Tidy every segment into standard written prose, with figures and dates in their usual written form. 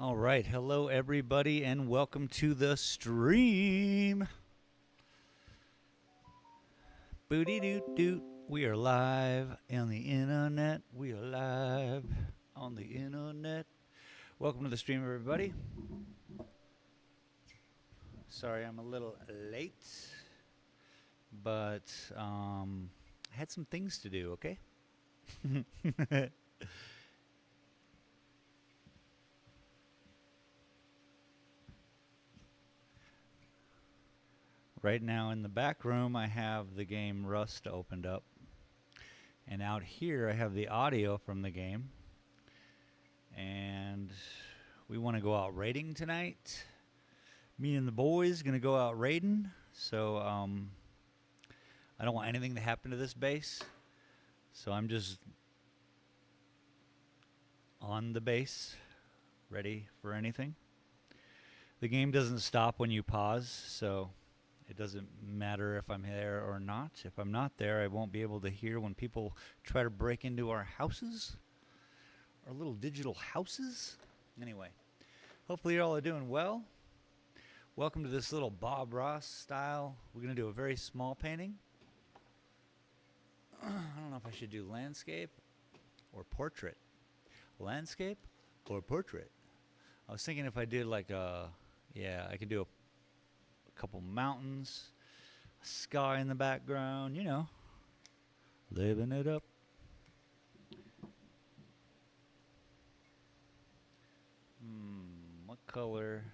All right, hello everybody, and welcome to the stream. Booty doot doot. We are live on the internet. We are live on the internet. Welcome to the stream, everybody. Sorry, I'm a little late, but I had some things to do. Okay. Right now in the back room, I have the game Rust opened up. And out here, I have the audio from the game. And we want to go out raiding tonight. Me and the boys going to go out raiding. So I don't want anything to happen to this base. So I'm just on the base, ready for anything. The game doesn't stop when you pause, so it doesn't matter if I'm there or not. If I'm not there, I won't be able to hear when people try to break into our houses, our little digital houses. Anyway, hopefully you all are doing well. Welcome to this little Bob Ross style. We're going to do a very small painting. I don't know if I should do landscape or portrait. Landscape or portrait? I was thinking if I did like I could do a couple mountains, a sky in the background, you know, living it up. What color?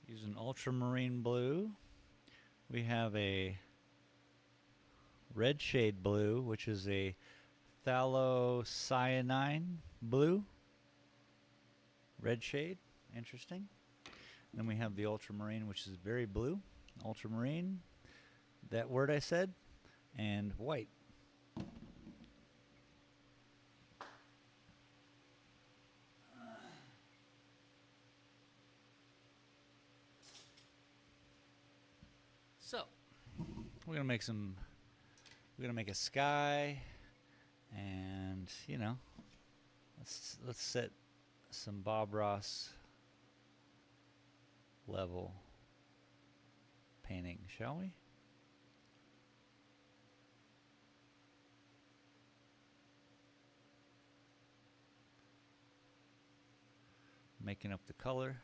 Using ultramarine blue. We have a red shade blue, which is a phthalocyanine blue. Red shade, interesting. And then we have the ultramarine, which is very blue. Ultramarine, that word I said, and white. So, we're gonna make a sky, and you know, let's set some Bob Ross level painting, shall we? Making up the color.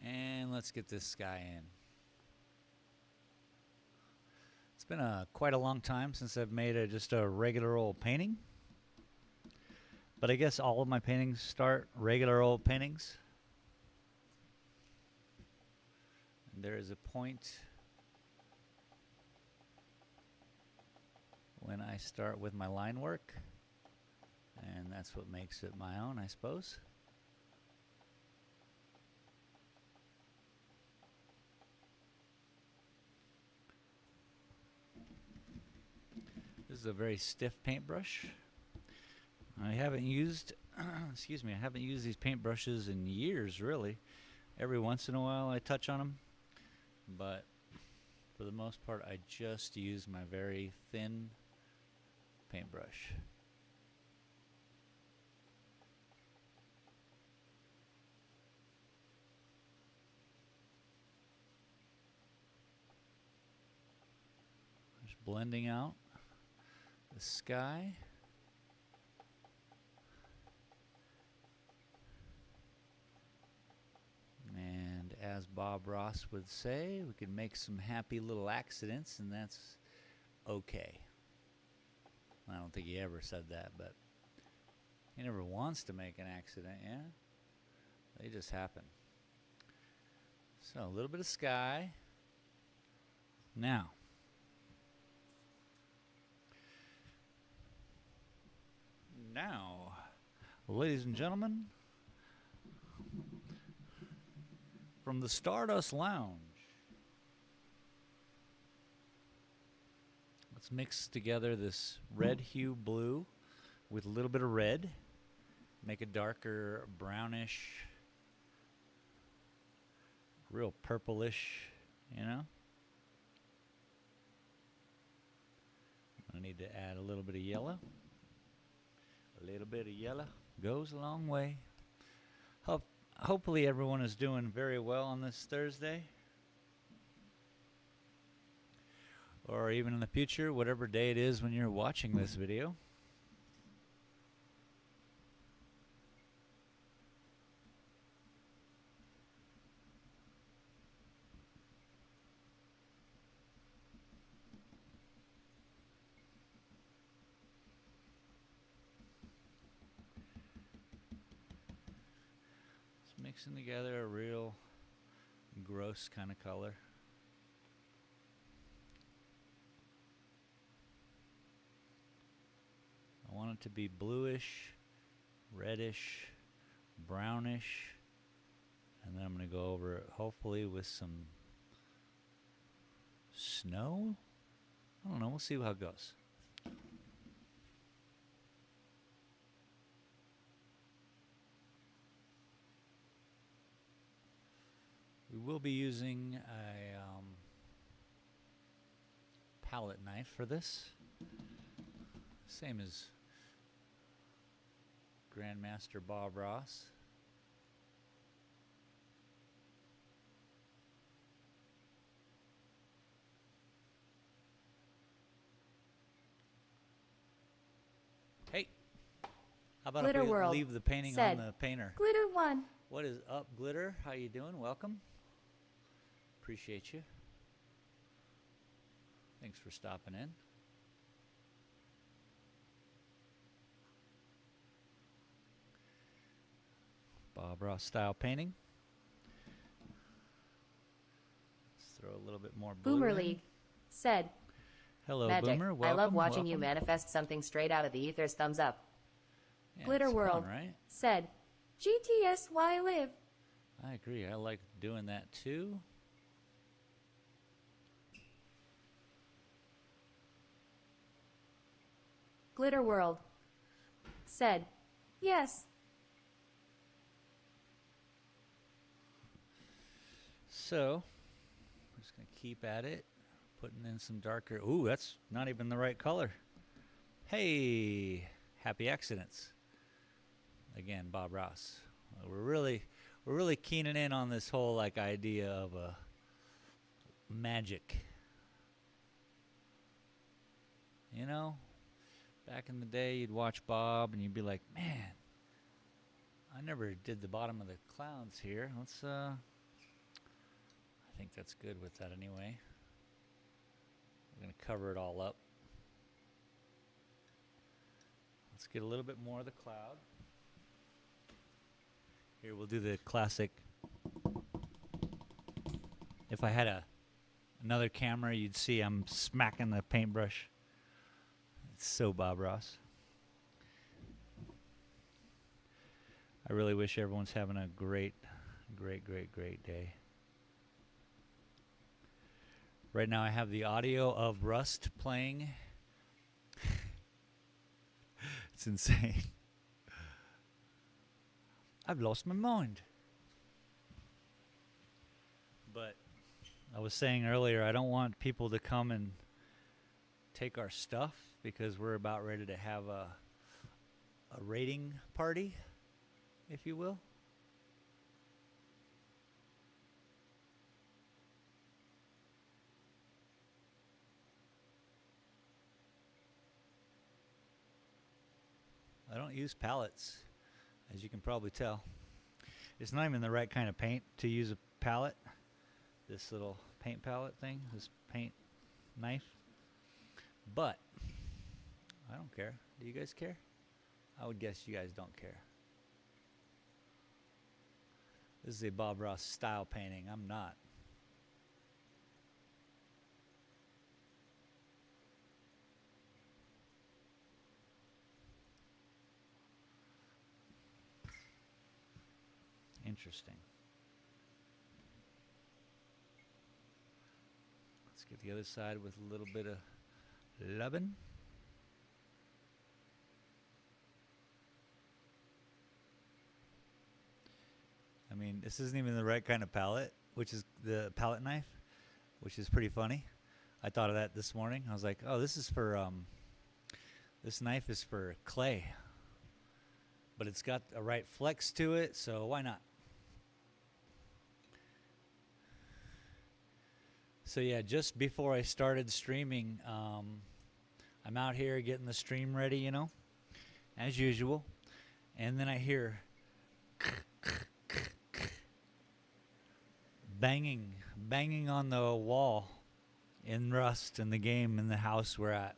And let's get this sky in. It's been quite a long time since I've made just a regular old painting. But I guess all of my paintings start regular old paintings. And there is a point when I start with my line work. And that's what makes it my own, I suppose. This is a very stiff paintbrush. I haven't used, excuse me, I haven't used these paintbrushes in years, really. Every once in a while I touch on them, but for the most part I just use my very thin paintbrush. Just blending out the sky. And as Bob Ross would say, we can make some happy little accidents, and that's okay. I don't think he ever said that, but he never wants to make an accident, yeah? They just happen. So a little bit of sky. Now, ladies and gentlemen, from the Stardust Lounge, let's mix together this red hue blue with a little bit of red. Make a darker brownish, real purplish, you know? need to add a little bit of yellow. A little bit of yellow goes a long way. Hopefully everyone is doing very well on this Thursday. Or even in the future, whatever day it is when you're watching this video. Mixing together a real gross kind of color. I want it to be bluish, reddish, brownish, and then I'm going to go over it hopefully with some snow. I don't know, we'll see how it goes. We will be using a palette knife for this. Same as Grandmaster Bob Ross. Hey, how about Glitter if we World leave the painting said, on the painter? Glitter 1. What is up, Glitter? How you doing? Welcome. Appreciate you. Thanks for stopping in. Bob Ross style painting. Let's throw a little bit more blue Boomer in. League said, Hello, Magic, Boomer. Welcome. I love watching you welcome. manifest something straight out of the ethers. Thumbs up. Yeah, Glitter it's World fun, right? said, GTS why live? I agree. I like doing that too. Glitter World said, yes. So, I'm just going to keep at it, putting in some darker. Ooh, that's not even the right color. Hey, happy accidents. Again, Bob Ross. We're really keening in on this whole like idea of magic. You know, back in the day, you'd watch Bob and you'd be like, man, I never did the bottom of the clouds here. Let's I think that's good with that anyway. We're going to cover it all up. Let's get a little bit more of the cloud. Here, we'll do the classic. If I had another camera, you'd see I'm smacking the paintbrush. It's so Bob Ross. I really wish everyone's having a great day. Right now I have the audio of Rust playing. It's insane. I've lost my mind. But I was saying earlier, I don't want people to come and take our stuff because we're about ready to have a raiding party, if you will. I don't use palettes, as you can probably tell. It's not even the right kind of paint to use a palette. This little paint palette thing, this paint knife. But I don't care. Do you guys care? I would guess you guys don't care. This is a Bob Ross style painting. I'm not. Interesting. Let's get the other side with a little bit of lovin'. I mean, this isn't even the right kind of palette, which is the palette knife, which is pretty funny. I thought of that this morning. I was like, oh, this is for This knife is for clay, but it's got a right flex to it, so why not? So yeah, just before I started streaming, I'm out here getting the stream ready, you know, as usual. And then I hear banging on the wall in Rust in the game in the house we're at,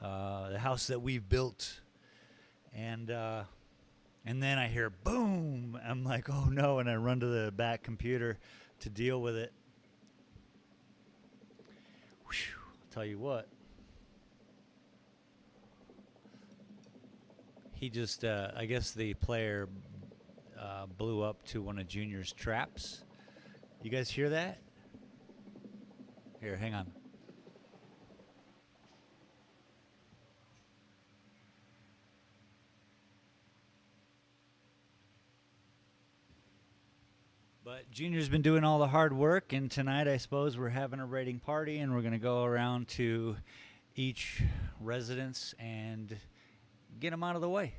the house that we've built. And then I hear boom. I'm like, oh no, and I run to the back computer to deal with it. Whew, I'll tell you what. He just, I guess the player blew up to one of Junior's traps. You guys hear that? Here, hang on. But Junior's been doing all the hard work, and tonight I suppose we're having a raiding party, and we're going to go around to each residence and get them out of the way.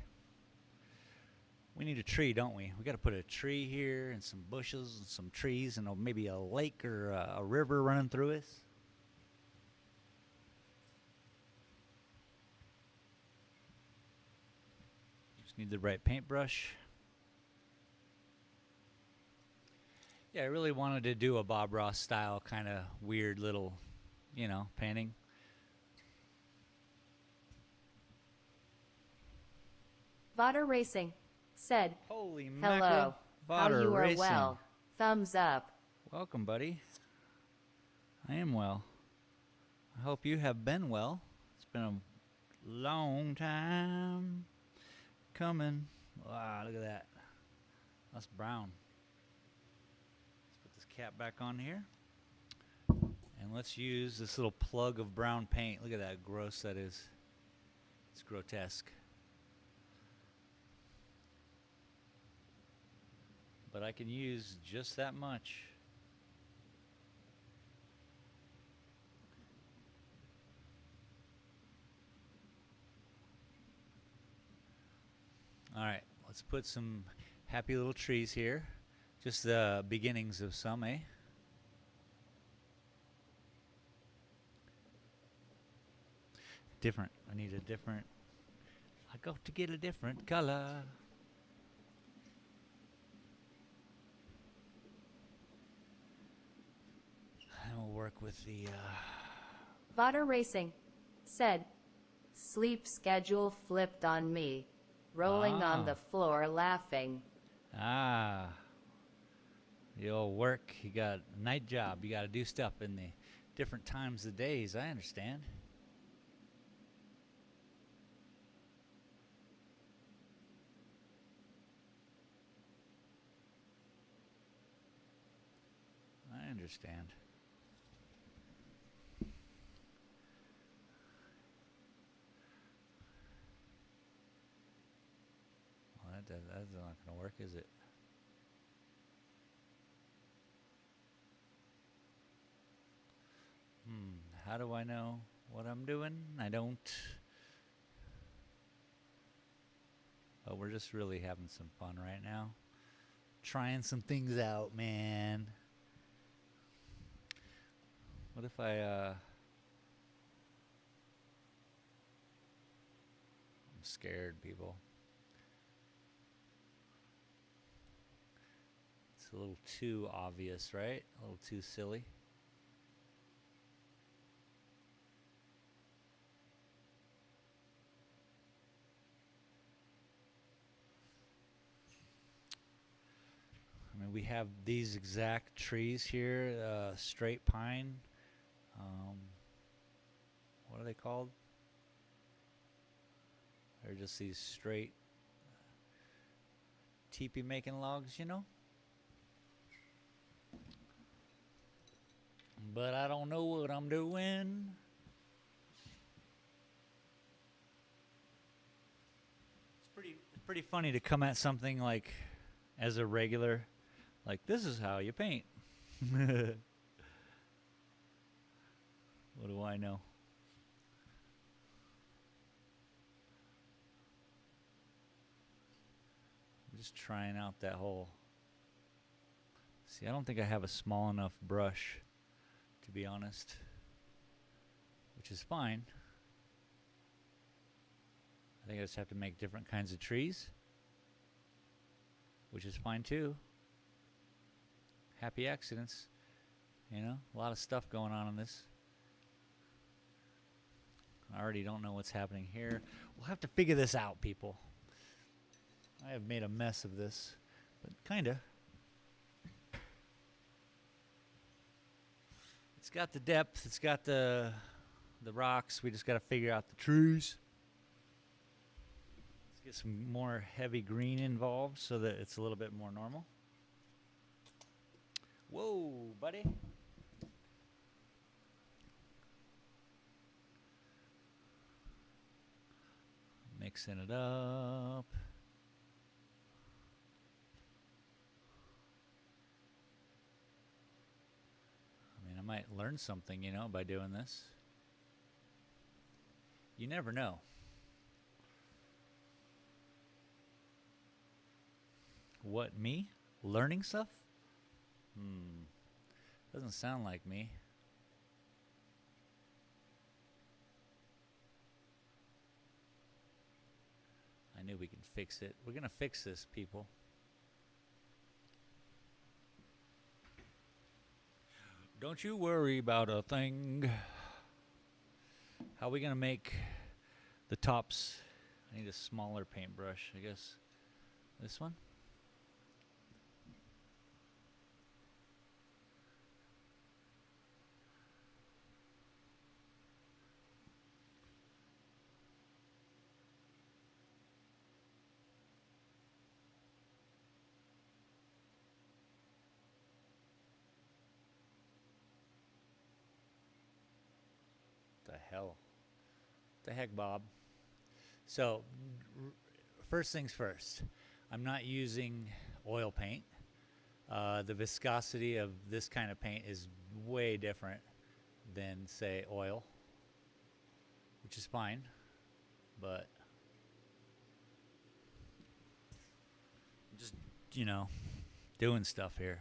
We need a tree, don't we? We got to put a tree here and some bushes and some trees and maybe a lake or a river running through us. Just need the right paintbrush. Yeah, I really wanted to do a Bob Ross style kind of weird little, you know, painting. Vodder Racing said, Holy hello, mackerel. how Vodder you are Racing. well. Thumbs up. Welcome, buddy. I am well. I hope you have been well. It's been a long time coming. Wow, look at that. That's brown. Let's put this cap back on here. And let's use this little plug of brown paint. Look at that gross that is. It's grotesque. But I can use just that much. All right, let's put some happy little trees here. Just the beginnings of some, eh? Different. I need a different. I got to get a different color. And we'll work with the. Vodder Racing said, sleep schedule flipped on me. Rolling on the floor laughing. The old work. You got a night job. You got to do stuff in the different times of days. I understand. I understand. Well, that's not going to work, is it? How do I know what I'm doing? I don't. Oh, we're just really having some fun right now. Trying some things out, man. What if I'm scared, people. It's a little too obvious, right? A little too silly. I mean, we have these exact trees here, straight pine. What are they called? They're just these straight teepee making logs, you know? But I don't know what I'm doing. It's pretty funny to come at something like as a regular, like this is how you paint. What do I know? just trying out that whole... See, I don't think I have a small enough brush, to be honest, which is fine. I think I just have to make different kinds of trees, which is fine too. Happy accidents, you know, a lot of stuff going on in this. I already don't know what's happening here. We'll have to figure this out, people. I have made a mess of this, but kinda. It's got the depth, it's got the rocks. We just got to figure out the trees. Let's get some more heavy green involved so that it's a little bit more normal. Whoa, buddy. Mixing it up. I might learn something, you know, by doing this. You never know. What, me? Learning stuff? Doesn't sound like me. I knew we could fix it. We're gonna fix this, people. Don't you worry about a thing. How are we gonna make the tops? I need a smaller paintbrush, I guess. This one? The hell? The heck, Bob? So, first things first. I'm not using oil paint. The viscosity of this kind of paint is way different than, say, oil, which is fine, but I'm just, you know, doing stuff here.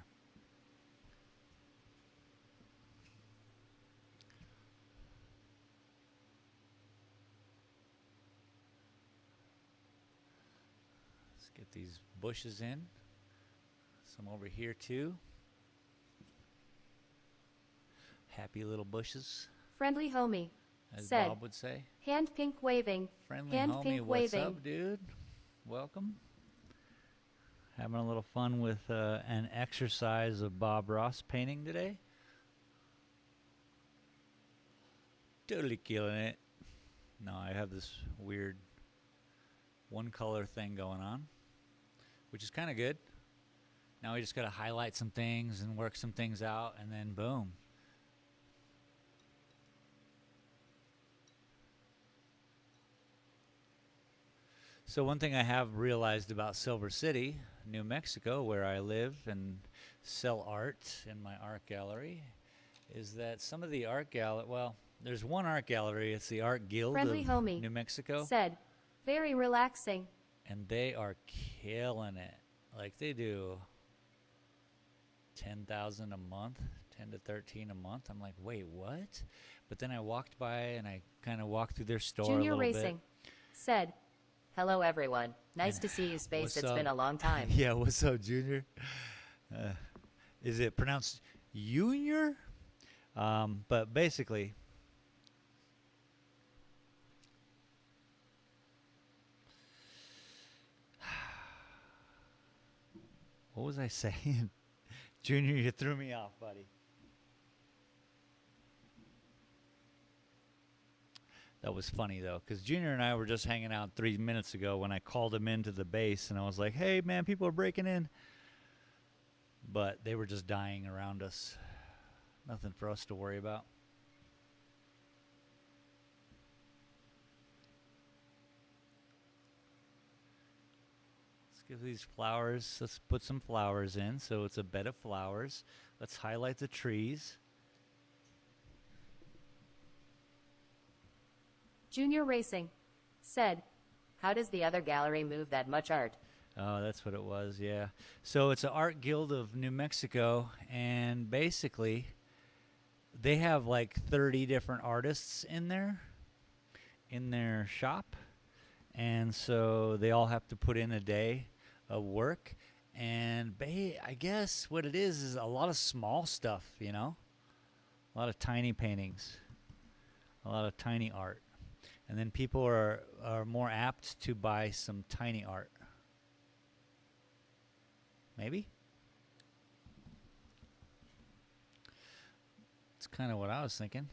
Get these bushes in. Some over here too. Happy little bushes, Friendly homie. as Said. Bob would say. Hand pink waving. Friendly Hand homie, pink what's waving. up, dude? Welcome. Having a little fun with an exercise of Bob Ross painting today. Totally killing it. No, I have this weird one color thing going on, which is kind of good. Now we just got to highlight some things and work some things out, and then boom. So one thing I have realized about Silver City, New Mexico, where I live and sell art in my art gallery, is that some of the art gallery, well, there's one art gallery, it's the Art Guild Friendly of homie. New Mexico. Said. Very relaxing. And they are killing it. Like, they do 10,000 a month, 10 to 13 a month. I'm like, wait, what? But then I walked by and I kind of walked through their store Junior a little Racing. bit. Said. Hello everyone. Nice to see you, Space. What's It's up? been a long time. Yeah, what's up, Junior? Is it pronounced Junior? But basically, what was I saying? Junior, you threw me off, buddy. That was funny, though, because Junior and I were just hanging out 3 minutes ago when I called him into the base, and I was like, hey, man, people are breaking in. But they were just dying around us. Nothing for us to worry about. Let's give these flowers, let's put some flowers in so it's a bed of flowers. Let's highlight the trees. Junior Racing. Said. How does the other gallery move that much art? Oh, that's what it was. Yeah. So it's an art guild of New Mexico, and basically they have like 30 different artists in their shop, and so they all have to put in a day of work. And I guess what it is a lot of small stuff, you know, a lot of tiny paintings, a lot of tiny art, and then people are more apt to buy some tiny art. Maybe it's kind of what I was thinking.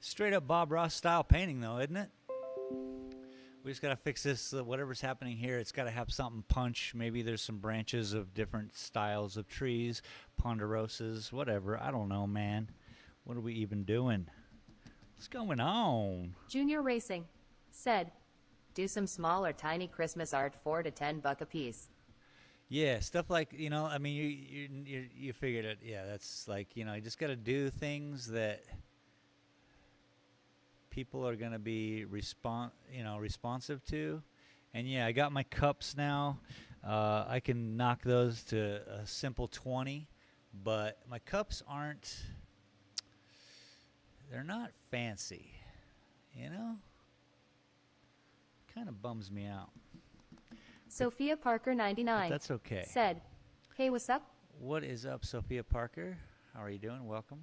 Straight up Bob Ross style painting, though, isn't it? We just got to fix this. Whatever's happening here, it's got to have something punch. Maybe there's some branches of different styles of trees, ponderosas, whatever. I don't know, man. What are we even doing? What's going on? Junior Racing said, do some small or tiny Christmas art, $4 to $10 a piece. Yeah, stuff like, you know, I mean, you figured it. Yeah, that's like, you know, you just got to do things that people are going to be responsive to. And yeah, I got my cups now. I can knock those to a simple 20, but my cups they're not fancy, you know? Kind of bums me out. Sophia Parker 99 But that's okay. said, hey, what's up? What is up, Sophia Parker? How are you doing? Welcome.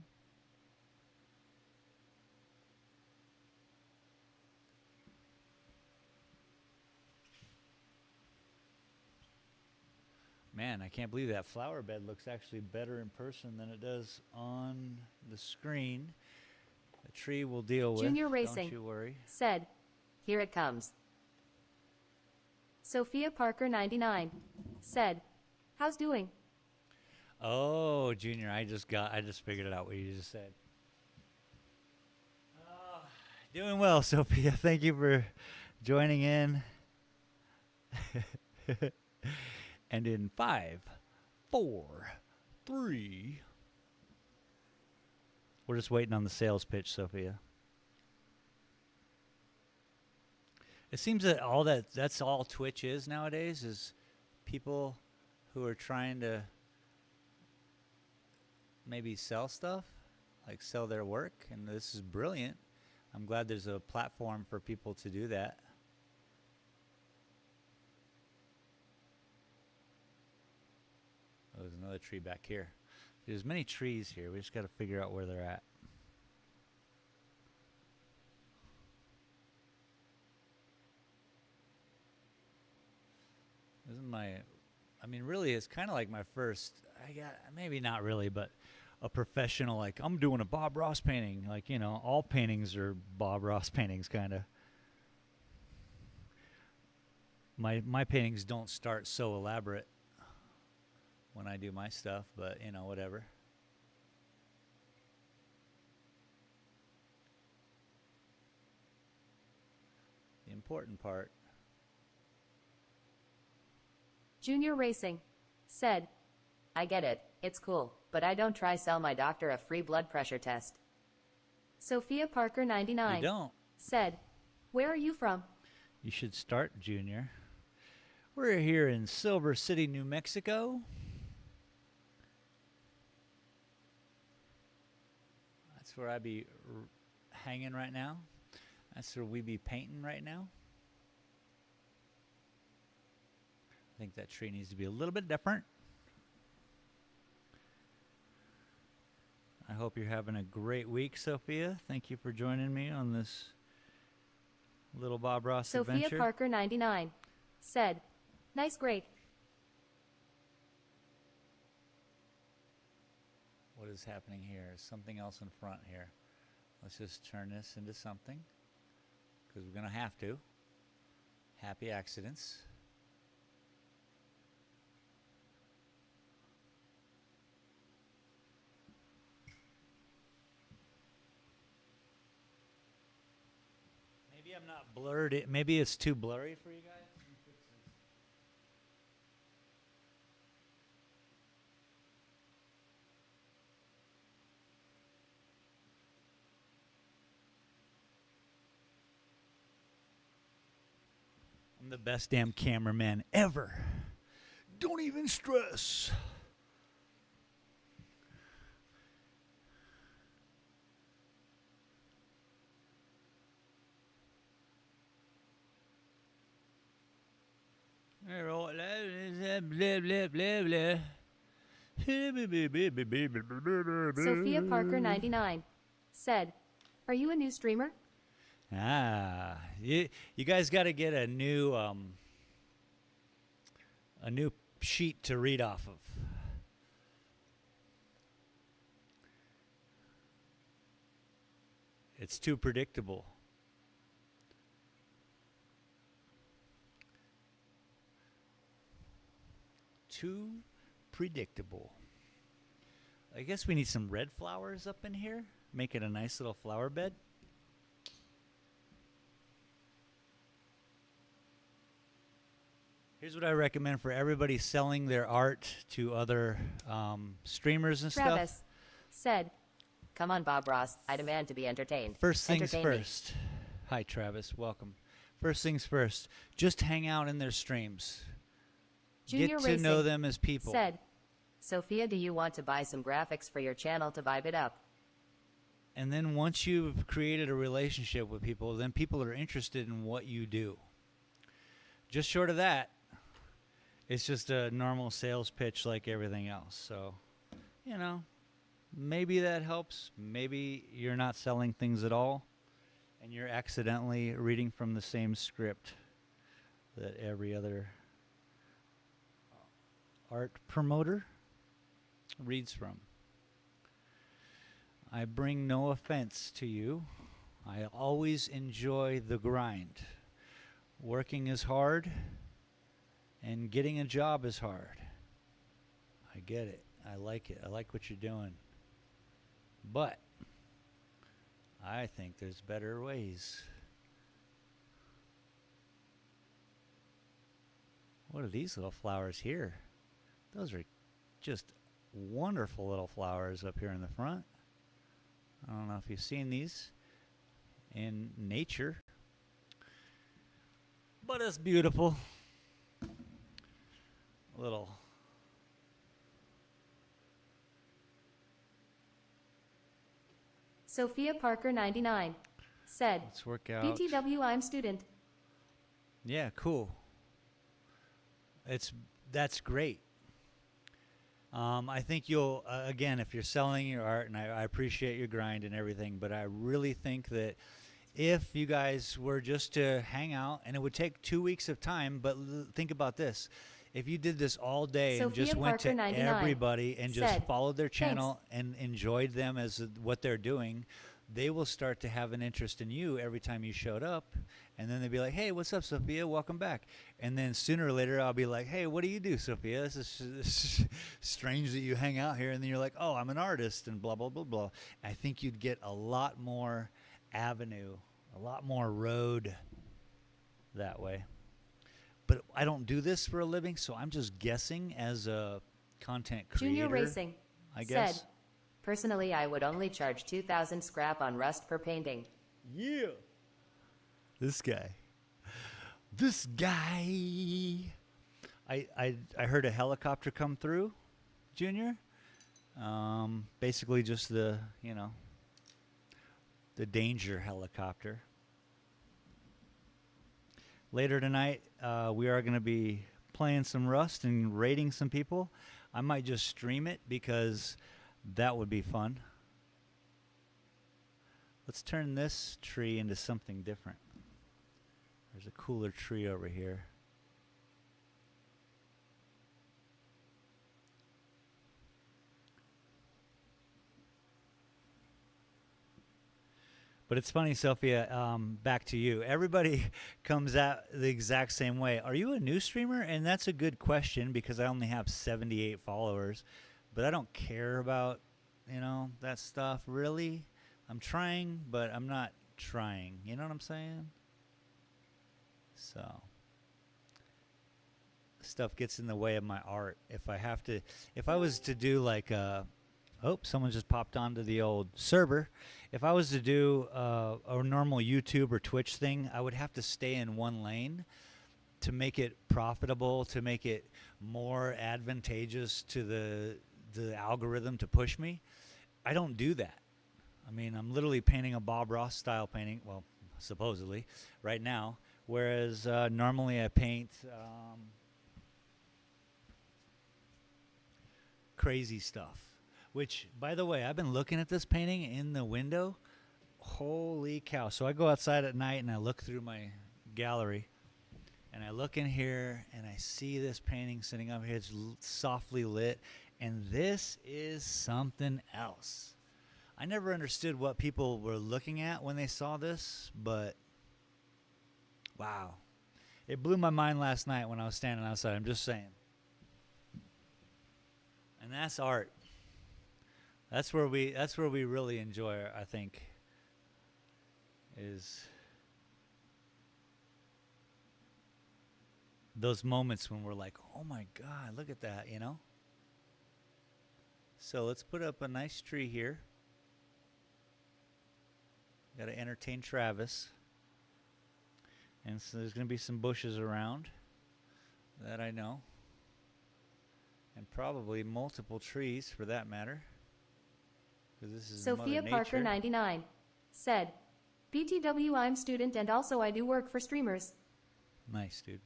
Man, I can't believe that flower bed looks actually better in person than it does on the screen. The tree will deal with. Junior Racing Don't you worry. said, here it comes. Sophia Parker 99 said, how's doing? Oh, Junior, I just figured it out what you just said. Doing well, Sophia. Thank you for joining in. And in 5, 4, 3. We're just waiting on the sales pitch, Sophia. It seems that that's all Twitch is nowadays, is people who are trying to maybe sell stuff, like sell their work, and this is brilliant. I'm glad there's a platform for people to do that. Oh, there's another tree back here. There's many trees here. We just got to figure out where they're at. This is I mean, really, it's kind of like my first, maybe not really, but a professional, like, I'm doing a Bob Ross painting. Like, you know, all paintings are Bob Ross paintings, kind of. My paintings don't start so elaborate when I do my stuff, but, you know, whatever. The important part. Junior Racing said, I get it, it's cool, but I don't try sell my doctor a free blood pressure test. Sophia Parker 99 You don't. said, where are you from? You should start, Junior. We're here in Silver City, New Mexico. That's where I be hanging right now. That's where we be painting right now. I think that tree needs to be a little bit different. I hope you're having a great week, Sophia. Thank you for joining me on this little Bob Ross Sophia adventure. Parker 99 said, nice, great. What is happening here? Something else in front here. Let's just turn this into something, because we're going to have to. Happy accidents. Maybe I'm not blurred. Maybe it's too blurry for you guys. I'm the best damn cameraman ever. Don't even stress. Sophia Parker 99 said, "Are you a new streamer?" You guys got to get a new sheet to read off of. It's too predictable. Too predictable. I guess we need some red flowers up in here. Make it a nice little flower bed. Here's what I recommend for everybody selling their art to other streamers and Travis stuff. said, "Come on, Bob Ross. I demand to be entertained. First things Entertain me." first. Hi, Travis. Welcome. First things first. Just hang out in their streams. Junior Get to know Racing them as people. said, "Sophia, do you want to buy some graphics for your channel to vibe it up?" And then once you've created a relationship with people, then people are interested in what you do. Just short of that, it's just a normal sales pitch like everything else. So, you know, maybe that helps. Maybe you're not selling things at all, and you're accidentally reading from the same script that every other art promoter reads from. I bring no offense to you. I always enjoy the grind. Working is hard, and getting a job is hard. I get it. I like it. I like what you're doing. But I think there's better ways. What are these little flowers here? Those are just wonderful little flowers up here in the front. I don't know if you've seen these in nature, but it's beautiful. A little. Sophia Parker 99 said, Let's work out. "BTW, I'm student." Yeah, cool. That's great. I think you'll again, if you're selling your art, and I appreciate your grind and everything, but I really think that if you guys were just to hang out, and it would take 2 weeks of time, but think about this. If you did this all day and Sophia just went Parker to 99 everybody and just said, followed their channel and enjoyed them as what they're doing, they will start to have an interest in you every time you showed up. And then they'd be like, "Hey, what's up, Sophia? Welcome back." And then sooner or later, I'll be like, "Hey, what do you do, Sophia? This is strange that you hang out here." And then you're like, "Oh, I'm an artist," and blah, blah, blah, blah. I think you'd get a lot more avenue, a lot more road that way. But I don't do this for a living, so I'm just guessing as a content creator. Junior Racing I guess. said, "Personally, I would only charge 2,000 scrap on rust per painting." Yeah. This guy. I heard a helicopter come through, Junior. Basically just the danger helicopter. Later tonight, we are going to be playing some Rust and raiding some people. I might just stream it because that would be fun. Let's turn this tree into something different. There's a cooler tree over here. But it's funny, Sophia, back to you. Everybody comes out the exact same way. Are you a new streamer? And that's a good question because I only have 78 followers. But I don't care about, that stuff, really. I'm trying, but I'm not trying. You know what I'm saying? So, stuff gets in the way of my art. If I was to do like someone just popped onto the old server. If I was to do a normal YouTube or Twitch thing, I would have to stay in one lane to make it profitable, to make it more advantageous to the algorithm to push me, I don't do that. I mean, I'm literally painting a Bob Ross style painting, well, supposedly, right now, whereas normally I paint crazy stuff. Which, by the way, I've been looking at this painting in the window. Holy cow. So I go outside at night and I look through my gallery and I look in here and I see this painting sitting up here. It's softly lit, and this is something else. I never understood what people were looking at when they saw this, but wow. It blew my mind last night when I was standing outside. I'm just saying. And that's art. That's where we really enjoy, I think, is those moments when we're like, oh my God, look at that, you know? So let's put up a nice tree here. Got to entertain Travis. And so there's going to be some bushes around that I know. And probably multiple trees for that matter. Because this is Sophia Mother Parker Nature. 99 said, BTW, I'm student and also I do work for streamers. Nice, dude.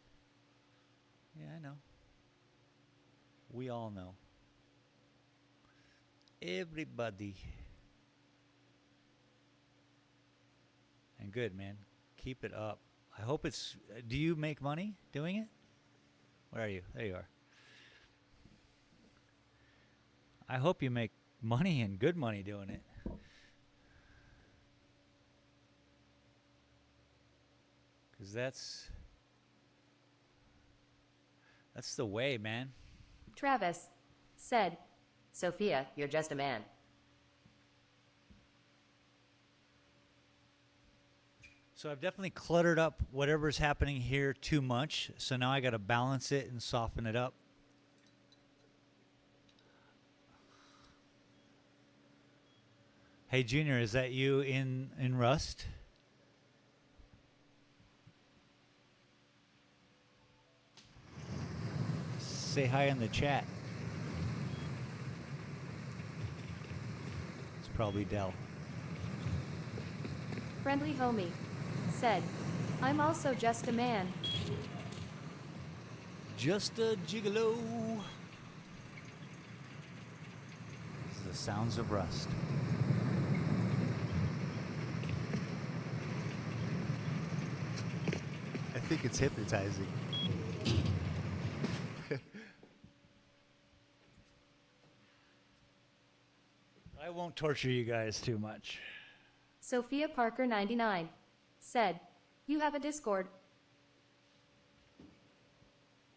Yeah, I know. We all know. Everybody. And good, man. Keep it up. I hope it's... do you make money doing it? Where are you? There you are. I hope you make money and good money doing it. Because that's the way, man. Travis said, Sophia, you're just a man. So I've definitely cluttered up whatever's happening here too much. So now I got to balance it and soften it up. Hey, Junior, is that you in Rust? Say hi in the chat. It's probably Dell. Friendly homie said, I'm also just a man. Just a gigolo. This is the sounds of Rust. I think it's hypnotizing. I won't torture you guys too much. Sophia Parker 99 said, you have a Discord.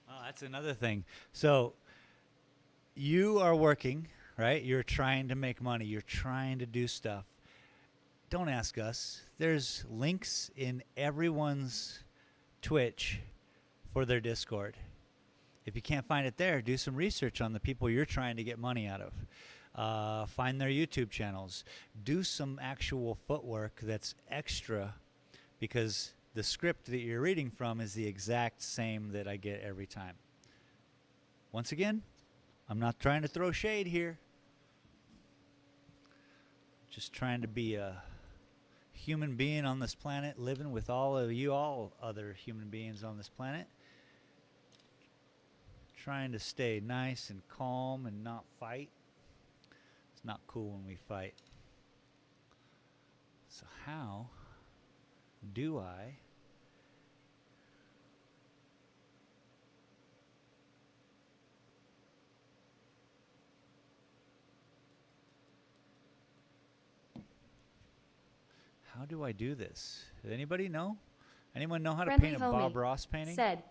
Oh, that's another thing. So you are working, right? You're trying to make money. You're trying to do stuff. Don't ask us. There's links in everyone's Twitch for their Discord. If you can't find it there, do some research on the people you're trying to get money out of. Find their YouTube channels. Do some actual footwork that's extra, because the script that you're reading from is the exact same that I get every time. Once again, I'm not trying to throw shade here. Just trying to be a human being on this planet, living with all of you, all other human beings on this planet. Trying to stay nice and calm and not fight. It's not cool when we fight. So how do I do this? Does anybody know? Anyone know how to Friendly paint a homie Bob Ross painting? said,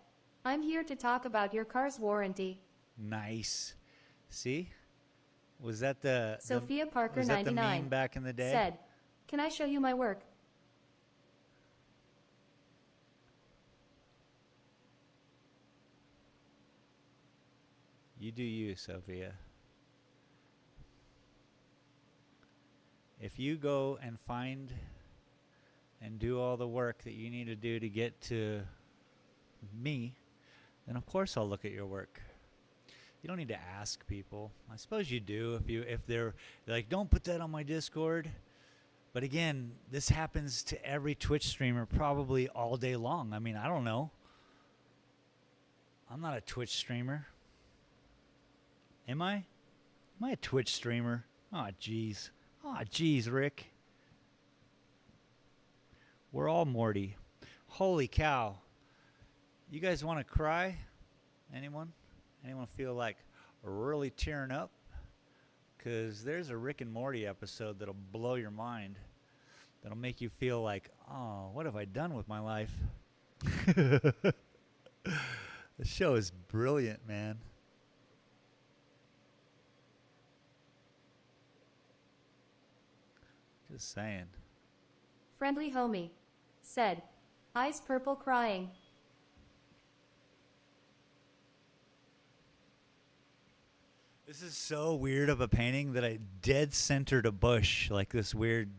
I'm here to talk about your car's warranty. Nice. See? Was that the Sophia Parker was that the 99 meme back in the day? said, can I show you my work? You do you, Sophia. If you go and find and do all the work that you need to do to get to me, then of course I'll look at your work. You don't need to ask people. I suppose you do if they're like, don't put that on my Discord. But again, this happens to every Twitch streamer probably all day long. I mean, I don't know. I'm not a Twitch streamer. Am I? Am I a Twitch streamer? Oh, jeez. Oh, jeez, Rick. We're all Morty. Holy cow. You guys want to cry? Anyone? Anyone feel like really tearing up? Because there's a Rick and Morty episode that'll blow your mind. That'll make you feel like, oh, what have I done with my life? The show is brilliant, man. Just saying. Friendly homie said, eyes purple crying. This is so weird of a painting that I dead centered a bush, like this weird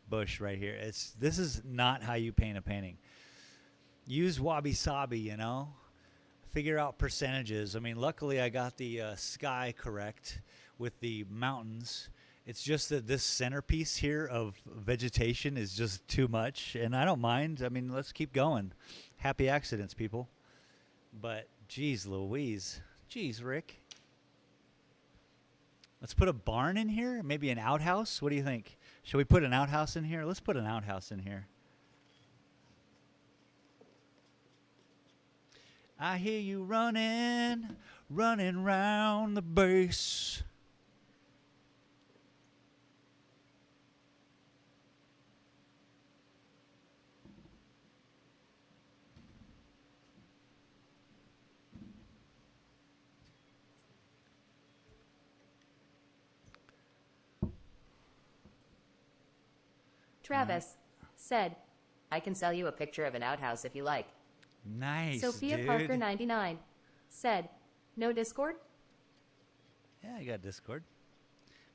bush right here. This is not how you paint a painting. Use wabi sabi, you know. Figure out percentages. I mean, luckily I got the sky correct with the mountains. It's just that this centerpiece here of vegetation is just too much, and I don't mind. I mean, let's keep going. Happy accidents, people. But geez, Louise. Geez, Rick. Let's put a barn in here, maybe an outhouse. What do you think? Should we put an outhouse in here? Let's put an outhouse in here. I hear you running round the base. Travis said, I can sell you a picture of an outhouse if you like. Nice, Sophia dude. Parker 99 said, no Discord? Yeah, I got Discord.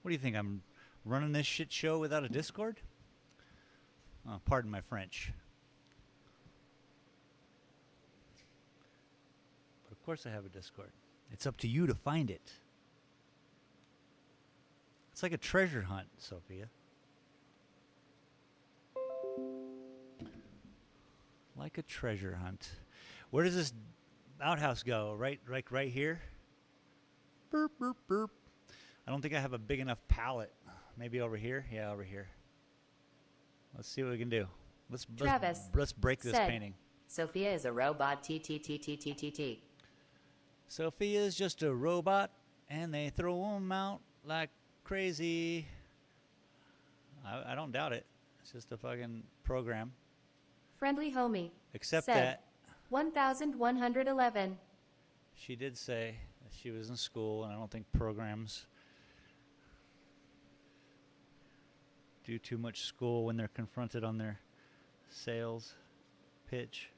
What do you think? I'm running this shit show without a Discord? Oh, pardon my French. But of course I have a Discord. It's up to you to find it. It's like a treasure hunt, Sophia. Like a treasure hunt. Where does this outhouse go? Right here? Burp, burp, burp. I don't think I have a big enough palette. Maybe over here? Yeah, over here. Let's see what we can do. Let's break this said, painting. Sophia is a robot. T. Sophia is just a robot, and they throw them out like crazy. I don't doubt it. It's just a fucking program. Friendly homie Except said, that 1111. she did say that she was in school, and I don't think programs do too much school when they're confronted on their sales pitch.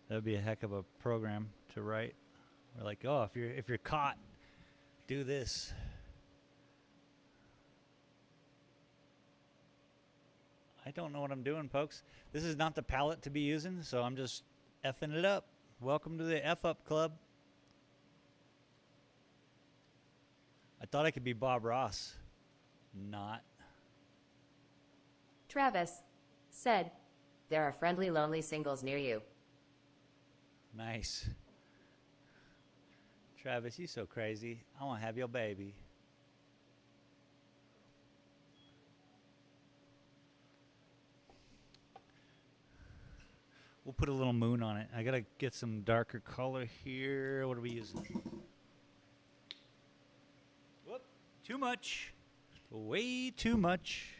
That would be a heck of a program to write. We're like, oh, if you're caught, do this. I don't know what I'm doing, folks. This is not the palette to be using, so I'm just effing it up. Welcome to the F Up Club. I thought I could be Bob Ross. Not. Travis said, there are friendly lonely singles near you. Nice. Travis, you so crazy. I want to have your baby. We'll put a little moon on it. I gotta get some darker color here. What are we using? Whoop! Too much. Way too much.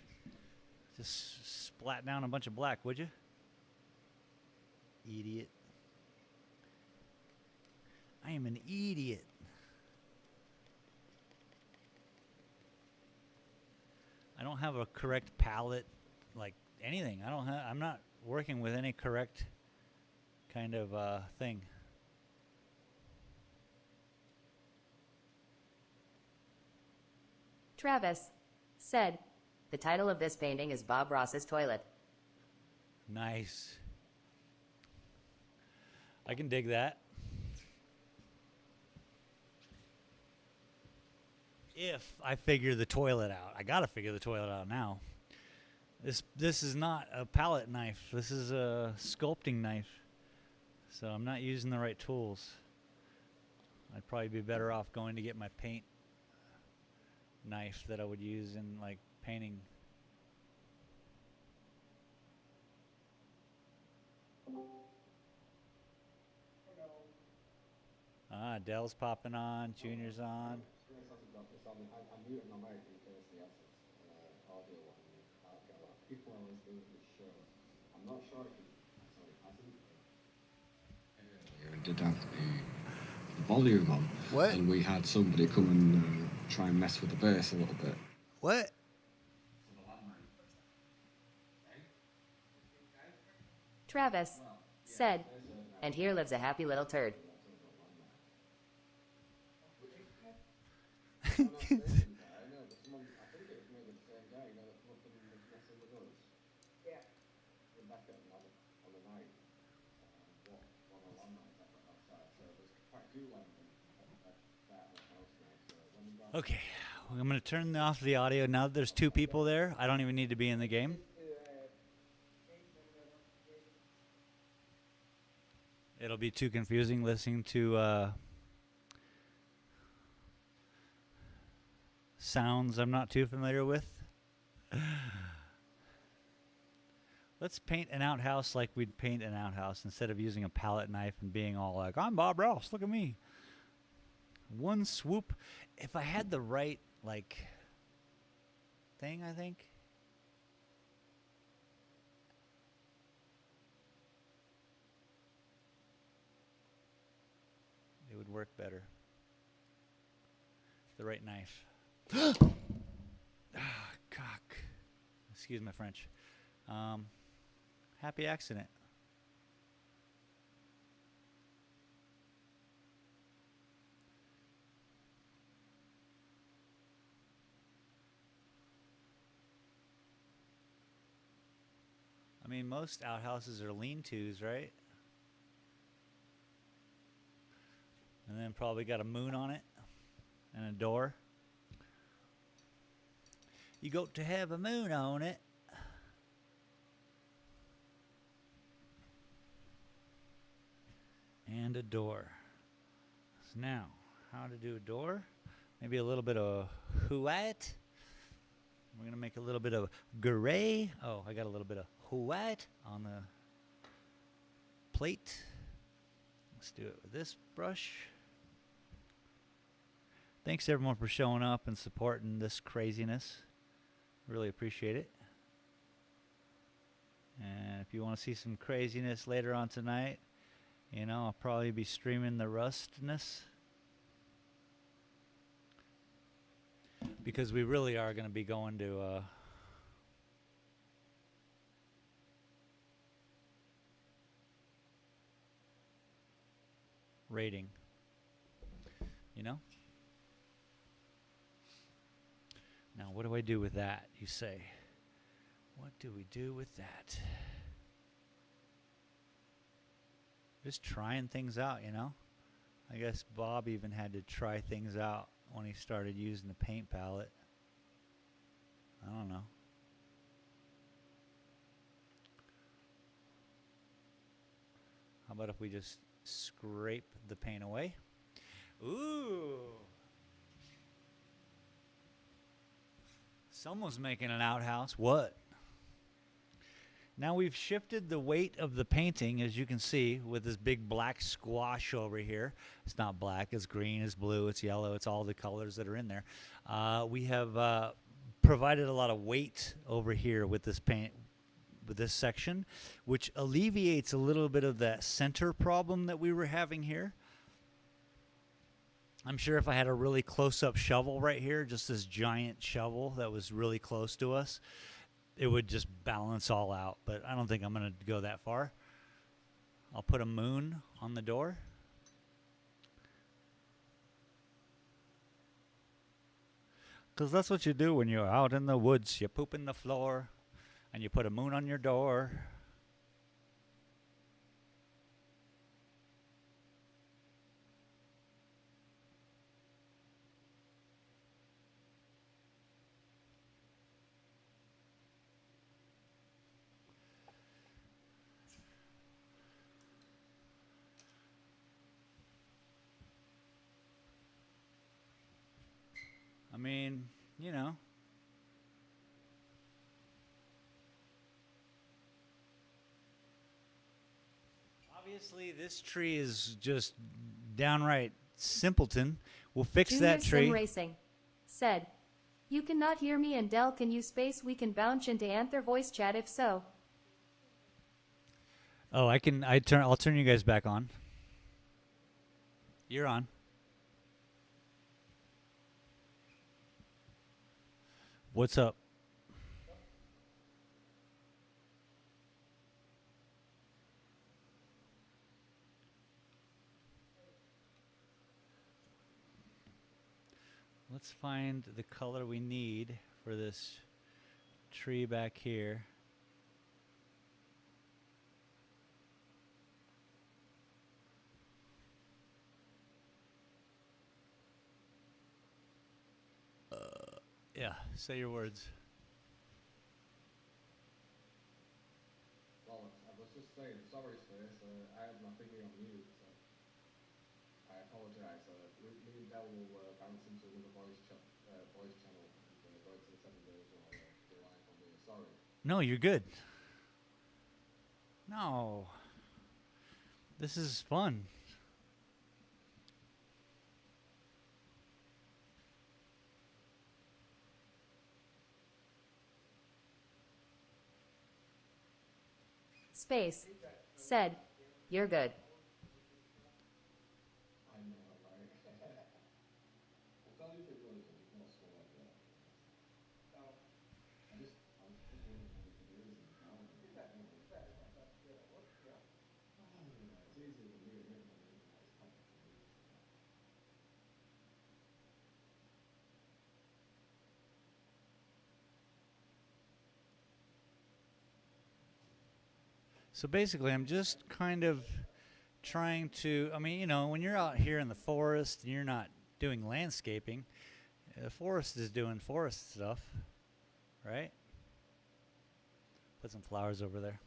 Just splat down a bunch of black, would you? Idiot. I am an idiot. I don't have a correct palette, like anything. I'm not working with any correct kind of thing. Travis said, the title of this painting is Bob Ross's Toilet. Nice. I can dig that. If I figure the toilet out. I gotta figure the toilet out now. This is not a palette knife. This is a sculpting knife. So I'm not using the right tools. I'd probably be better off going to get my paint knife that I would use in like painting. Ah, Dell's popping on, Junior's on. And did have the volume on. What? And we had somebody come and try and mess with the bass a little bit. What? Travis said, and here lives a happy little turd. Okay, I'm going to turn off the audio now that there's two people there. I don't even need to be in the game. It'll be too confusing listening to sounds I'm not too familiar with. Let's paint an outhouse like we'd paint an outhouse instead of using a palette knife and being all like, I'm Bob Ross, look at me. One swoop. If I had the right, like, thing, I think. It would work better. The right knife. Ah, cock. Excuse my French. Happy accident. I mean, most outhouses are lean-tos, right? And then probably got a moon on it and a door. You got to have a moon on it. And a door. So now, how to do a door? Maybe a little bit of white. We're going to make a little bit of gray. Oh, I got a little bit of white on the plate. Let's do it with this brush. Thanks everyone for showing up and supporting this craziness. Really appreciate it. And if you want to see some craziness later on tonight, you know, I'll probably be streaming the Rustness. Because we really are going to be going to rating. You know? Now, what do I do with that, you say? What do we do with that? Just trying things out, you know? I guess Bob even had to try things out when he started using the paint palette. I don't know. How about if we just scrape the paint away? Ooh! Someone's making an outhouse. What? Now we've shifted the weight of the painting, as you can see, with this big black squash over here. It's not black, it's green, it's blue, it's yellow, it's all the colors that are in there. We have provided a lot of weight over here with this paint, with this section, which alleviates a little bit of that center problem that we were having here. I'm sure if I had a really close-up shovel right here, just this giant shovel that was really close to us, it would just balance all out. But I don't think I'm going to go that far. I'll put a moon on the door. Because that's what you do when you're out in the woods. You poop in the floor, and you put a moon on your door. mean, you know. Obviously, this tree is just downright simpleton. We'll fix Junior that Sim tree. Racing said, "You cannot hear me and Dell, can you space? We can bounce into Anther voice chat if so." Oh, I can. I'll turn you guys back on. You're on. What's up? Let's find the color we need for this tree back here. Yeah, say your words. Well, I was just saying, sorry, Space. I had my thingy on mute, so I apologise. Me and Dell will bounce into another voice channel and go into the 7 days while we're live on here. Sorry. No, you're good. No. This is fun. Space said, "You're good." I know, right? I'll tell you if it was, I just not swear at that. I was just wondering how we could do this in the car. Oh, yeah, it's easier than me admitting on the internet. It's tougher for me. So basically, I'm just kind of trying to, I mean, you know, when you're out here in the forest and you're not doing landscaping, the forest is doing forest stuff, right? Put some flowers over there.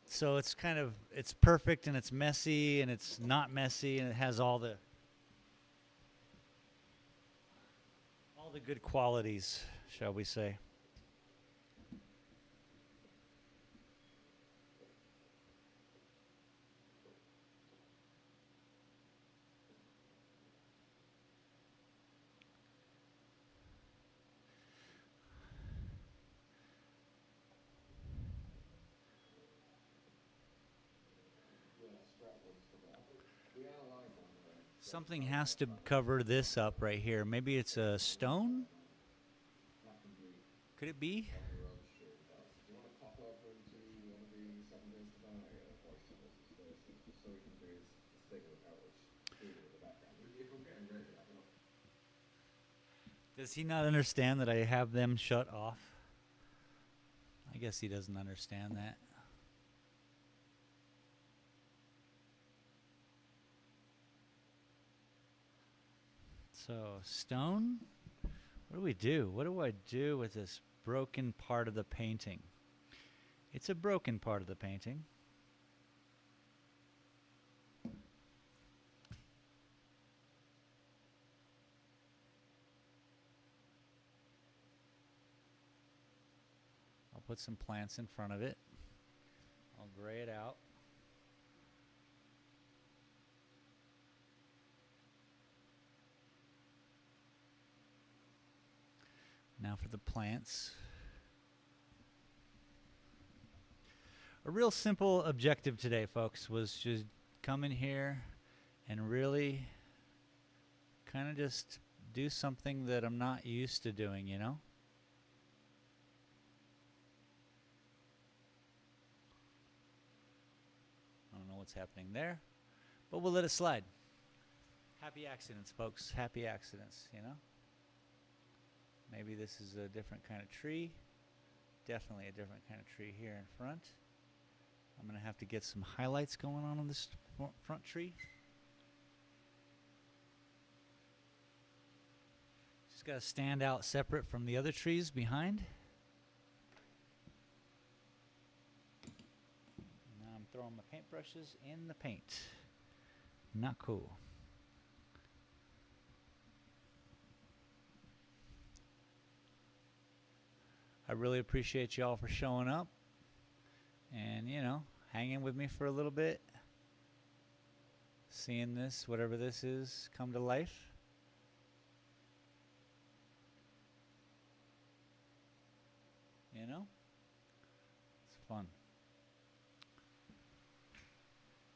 So it's kind of, it's perfect and it's messy and it's not messy and it has all the good qualities, shall we say. We are live on Something has to cover this up right here. Maybe it's a stone? that can be Could it be? on your own stream. Do you want to pop over into one of the 7 Days to Die voice channels and spaces, just so we can do his thing without us screaming in the background? If I'm getting ready, I don't know. Does he not understand that I have them shut off? I guess he doesn't understand that. So, stone? What do we do? What do I do with this broken part of the painting? It's a broken part of the painting. I'll put some plants in front of it. I'll gray it out. Now for the plants. A real simple objective today, folks, was just come in here and really kind of just do something that I'm not used to doing, you know? I don't know what's happening there, but we'll let it slide. Happy accidents, folks. Happy accidents, you know? Maybe this is a different kind of tree. Definitely a different kind of tree here in front. I'm going to have to get some highlights going on this front tree. Just got to stand out separate from the other trees behind. Now I'm throwing my paintbrushes in the paint. Not cool. I really appreciate y'all for showing up and, you know, hanging with me for a little bit. Seeing this, whatever this is, come to life. You know? It's fun.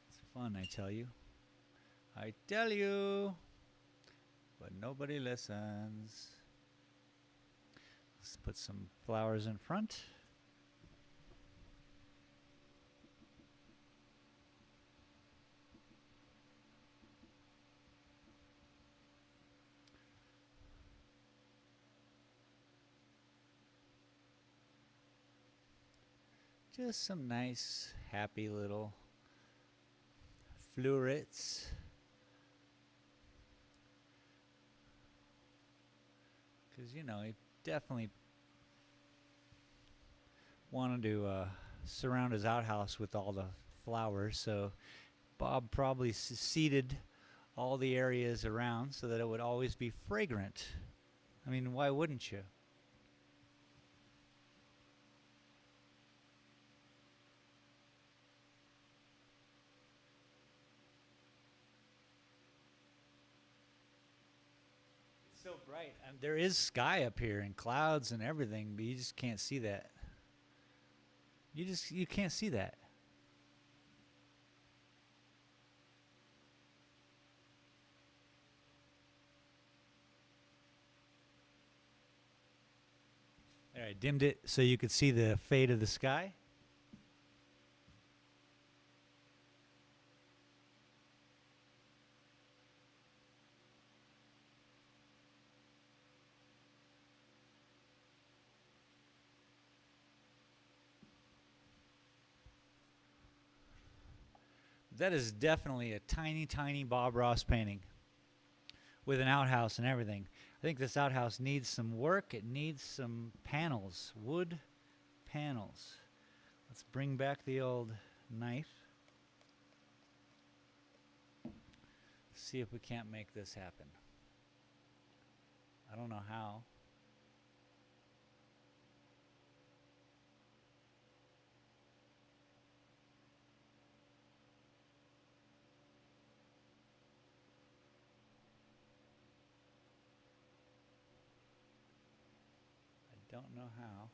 It's fun, I tell you. I tell you. But nobody listens. Let's put some flowers in front. Just some nice, happy little florets. Because, you know, he definitely wanted to surround his outhouse with all the flowers. So Bob probably seeded all the areas around so that it would always be fragrant. I mean, why wouldn't you? So bright. And there is sky up here and clouds and everything, but you just can't see that. You can't see that. All right, dimmed it so you could see the fade of the sky. That is definitely a tiny, tiny Bob Ross painting with an outhouse and everything. I think this outhouse needs some work. It needs some panels, wood panels. Let's bring back the old knife. See if we can't make this happen. I don't know how. Don't know how.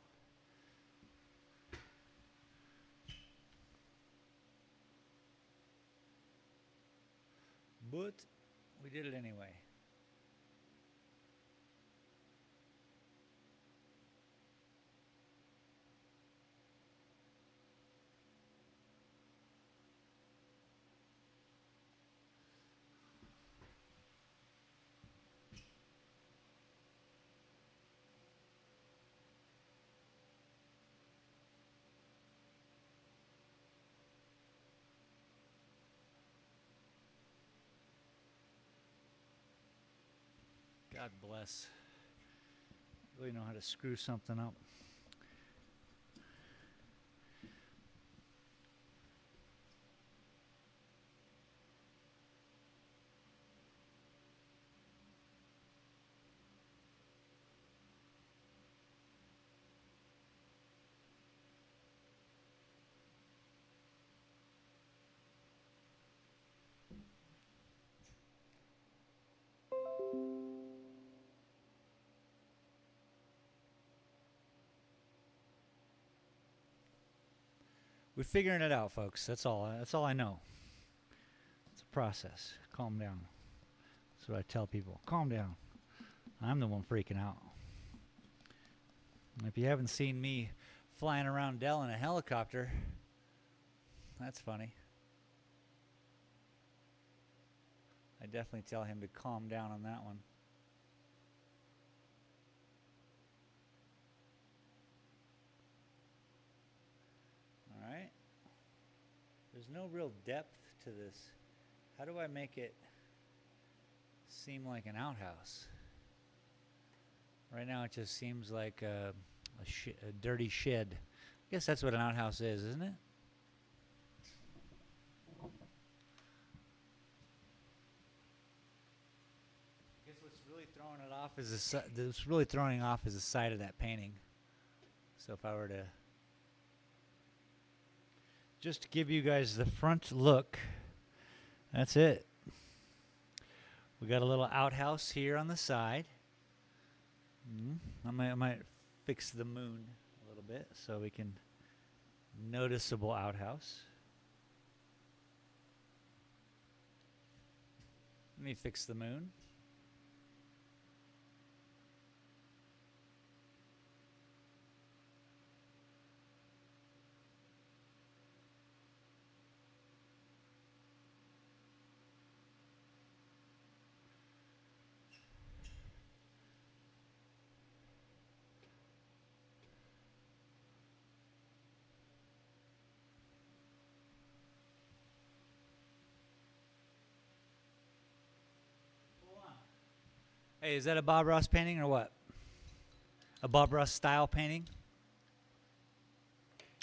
But we did it anyway. God bless. Really know how to screw something up. We're figuring it out, folks. That's all. That's all I know. It's a process. Calm down. That's what I tell people. Calm down. I'm the one freaking out. If you haven't seen me flying around Dell in a helicopter, that's funny. I definitely tell him to calm down on that one. Alright. There's no real depth to this. How do I make it seem like an outhouse? Right now it just seems like a dirty shed. I guess that's what an outhouse is, isn't it? I guess what's really throwing it off is what's really throwing off is the side of that painting. So if I were to just give you guys the front look, that's it. We got a little outhouse here on the side. I might fix the moon a little bit so we can noticeable outhouse. Let me fix the moon. Hey, is that a Bob Ross painting or what? A Bob Ross style painting?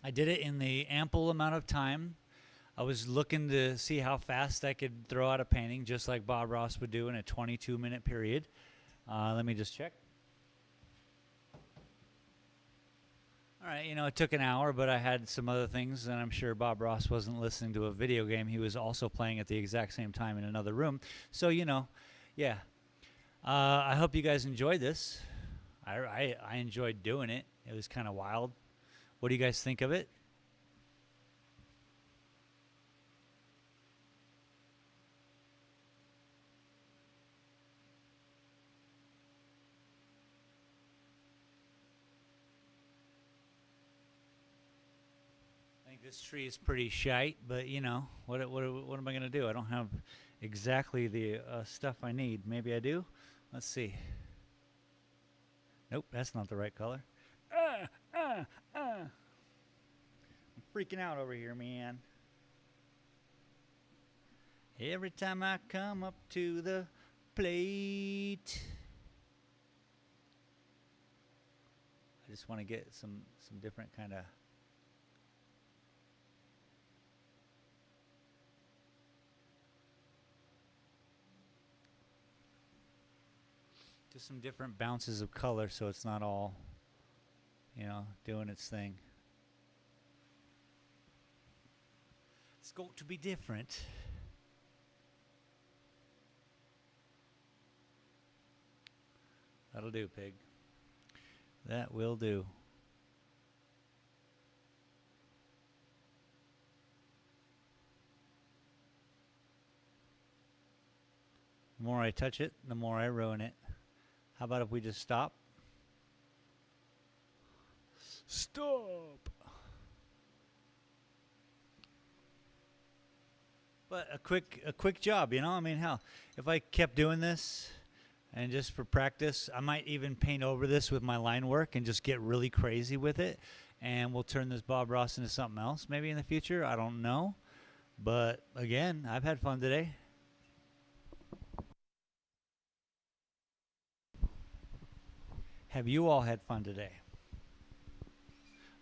I did it in the ample amount of time. I was looking to see how fast I could throw out a painting, just like Bob Ross would do in a 22-minute period. Let me just check. All right, you know, it took an hour, but I had some other things, and I'm sure Bob Ross wasn't listening to a video game. He was also playing at the exact same time in another room. So, you know, yeah. I hope you guys enjoyed this. I enjoyed doing it. It was kind of wild. What do you guys think of it? I think this tree is pretty shite, but you know, what am I going to do? I don't have exactly the stuff I need. Maybe I do? Let's see. Nope, that's not the right color. I'm freaking out over here, man. Every time I come up to the plate, I just want to get some different kind of just some different bounces of color so it's not all, you know, doing its thing. It's got to be different. That'll do, pig. That will do. The more I touch it, the more I ruin it. How about if we just stop? Stop! But a quick job, you know? I mean, hell, if I kept doing this and just for practice, I might even paint over this with my line work and just get really crazy with it. And we'll turn this Bob Ross into something else maybe in the future. I don't know. But again, I've had fun today. Have you all had fun today?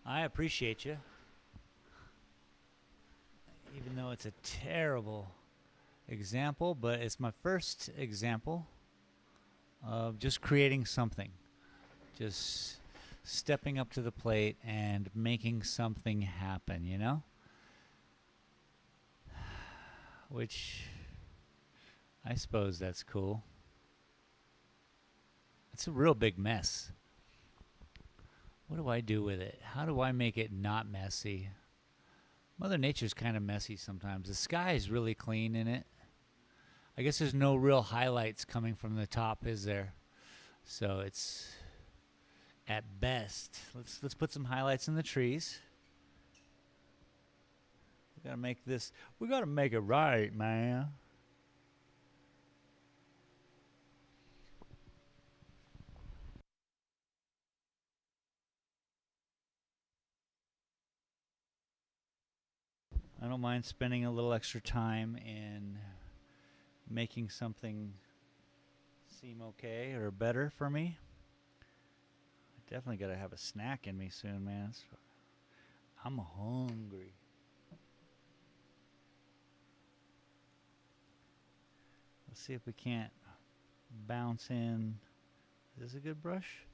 I appreciate you. Even though it's a terrible example, but it's my first example of just creating something. Just stepping up to the plate and making something happen, you know? Which, I suppose that's cool. It's a real big mess. What do I do with it? How do I make it not messy? Mother Nature's kind of messy sometimes. The sky is really clean in it. I guess there's no real highlights coming from the top, is there? So it's at best. Let's put some highlights in the trees. We gotta make this. We gotta make it right, man. I don't mind spending a little extra time in making something seem okay or better for me. I definitely got to have a snack in me soon, man. I'm hungry. Let's see if we can't bounce in. Is this a good brush?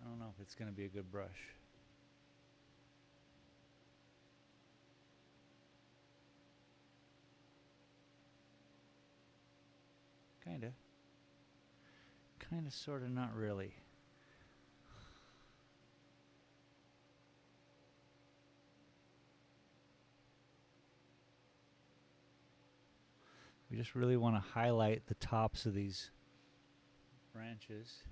I don't know if it's going to be a good brush. Kinda. Kinda, sorta, not really. We just really want to highlight the tops of these branches.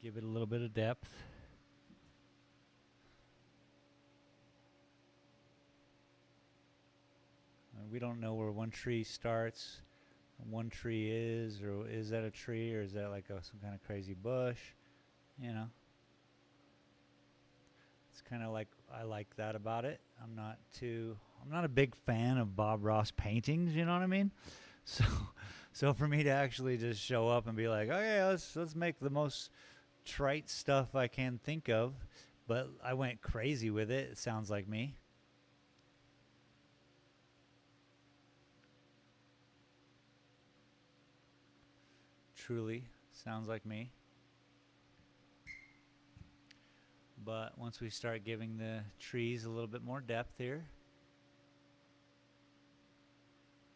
Give it a little bit of depth. We don't know where one tree starts, and one tree is, or is that a tree, or is that like some kind of crazy bush? You know, it's kind of like, I like that about it. I'm not a big fan of Bob Ross paintings. You know what I mean? So for me to actually just show up and be like, okay, let's make the most trite stuff I can think of, but I went crazy with it. It sounds like me. Truly sounds like me. But once we start giving the trees a little bit more depth here,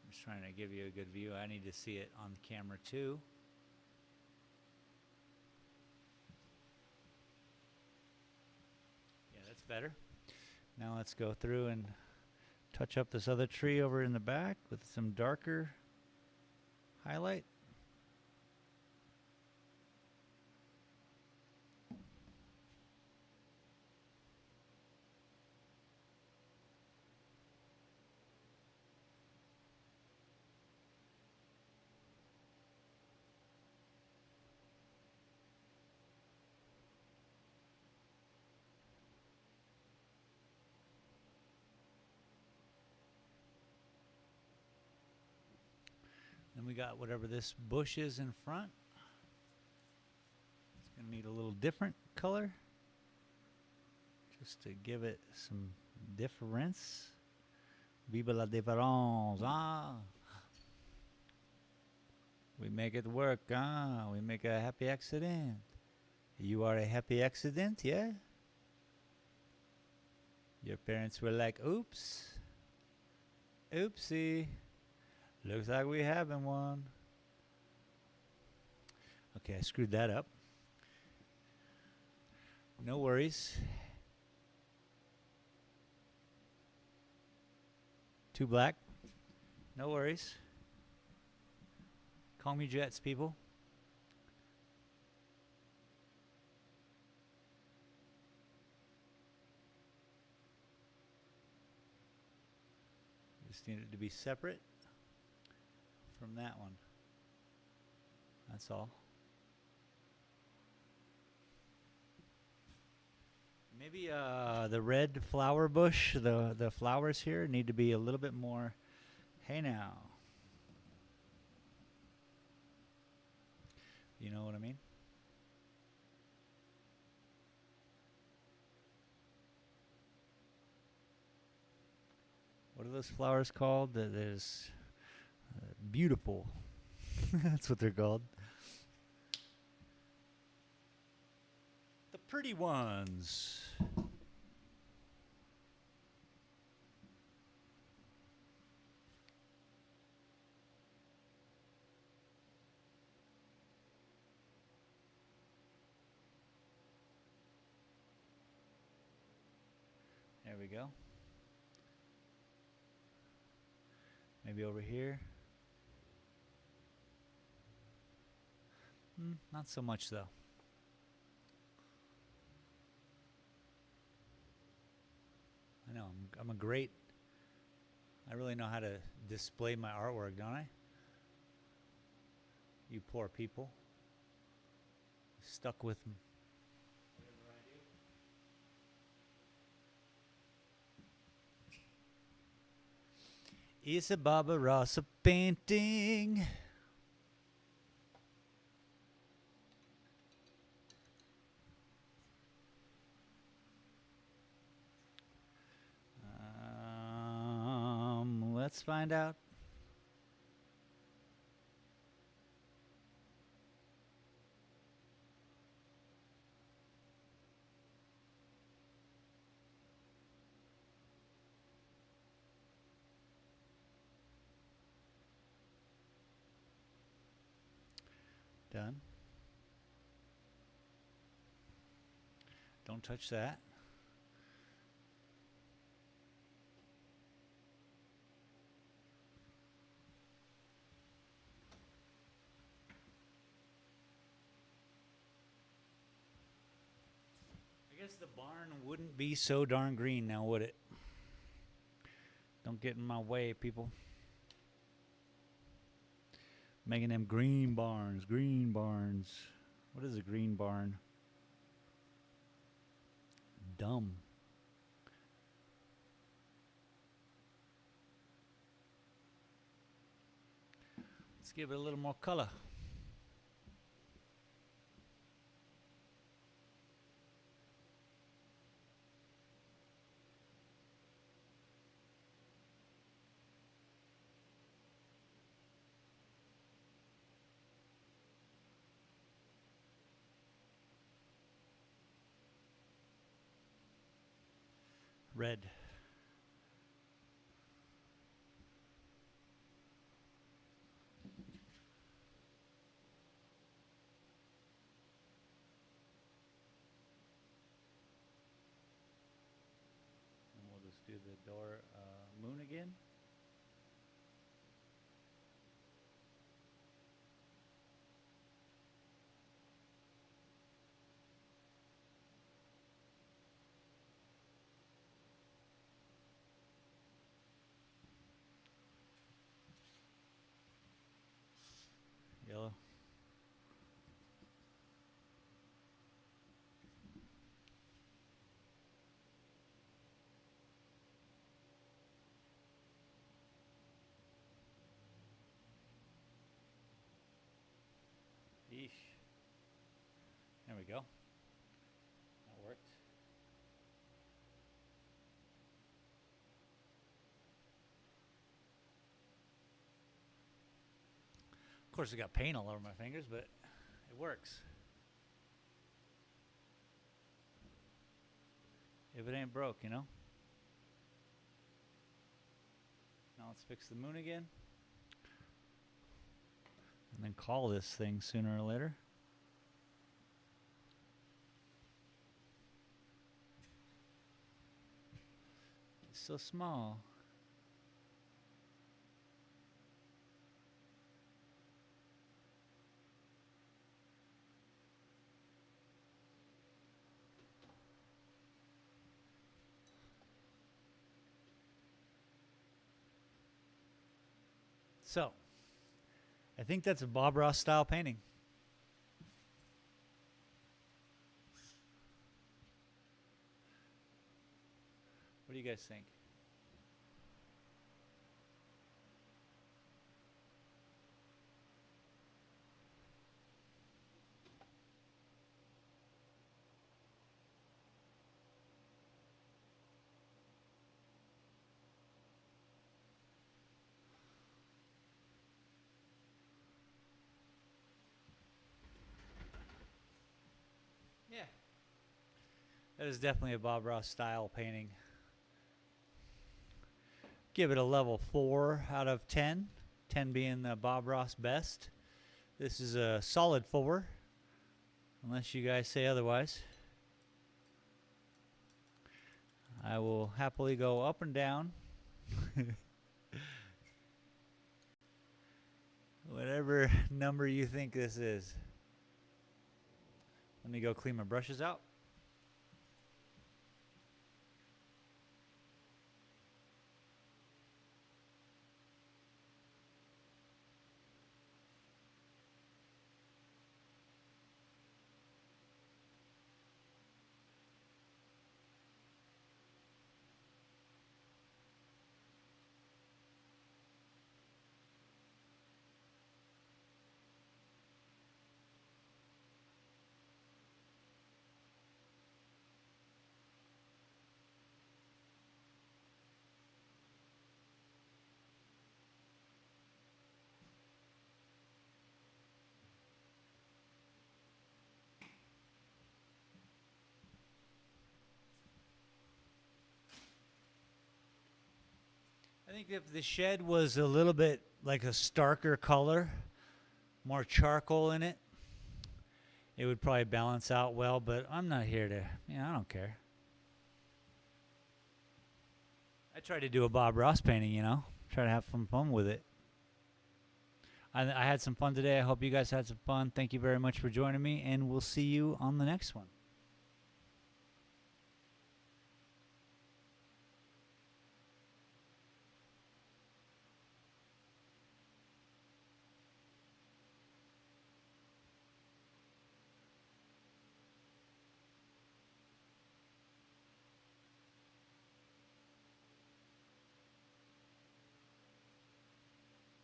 I'm just trying to give you a good view. I need to see it on the camera too. Yeah, that's better. Now let's go through and touch up this other tree over in the back with some darker highlight. Then we got whatever this bush is in front. It's going to need a little different color just to give it some difference. Vive la différence, ah. We make it work, ah. We make a happy accident. You are a happy accident, yeah? Your parents were like, oops. Oopsie. Looks like we having one. Okay, I screwed that up. No worries. Too black. No worries. Call me Jets, people. Just need it to be separate from that one. That's all. Maybe the red flower bush, the flowers here need to be a little bit more. Hey now. You know what I mean? What are those flowers called? There's beautiful. That's what they're called. The pretty ones. There we go. Maybe over here. Not so much though. I know, I'm a great, I really know how to display my artwork, don't I? You poor people. Stuck with whatever I do. It's a Barbarossa painting. Let's find out. Done. Don't touch that. I guess the barn wouldn't be so darn green now, would it? Don't get in my way, people. Making them green barns, green barns. What is a green barn? Dumb. Let's give it a little more color. Red. And we'll just do the door moon again. Yellow. Yeesh. There we go. That worked. Of course, I got paint all over my fingers, but it works. If it ain't broke, you know? Now let's fix the moon again. And then call this thing sooner or later. It's so small. So, I think that's a Bob Ross style painting. What do you guys think? Yeah. That is definitely a Bob Ross style painting. Give it a level 4 out of 10. 10 being the Bob Ross best. This is a solid 4. Unless you guys say otherwise. I will happily go up and down. Whatever number you think this is. Let me go clean my brushes out. I think if the shed was a little bit like a starker color, more charcoal in it, it would probably balance out well, but I'm not here to, I don't care. I tried to do a Bob Ross painting, try to have some fun with it. I had some fun today. I hope you guys had some fun. Thank you very much for joining me, and we'll see you on the next one.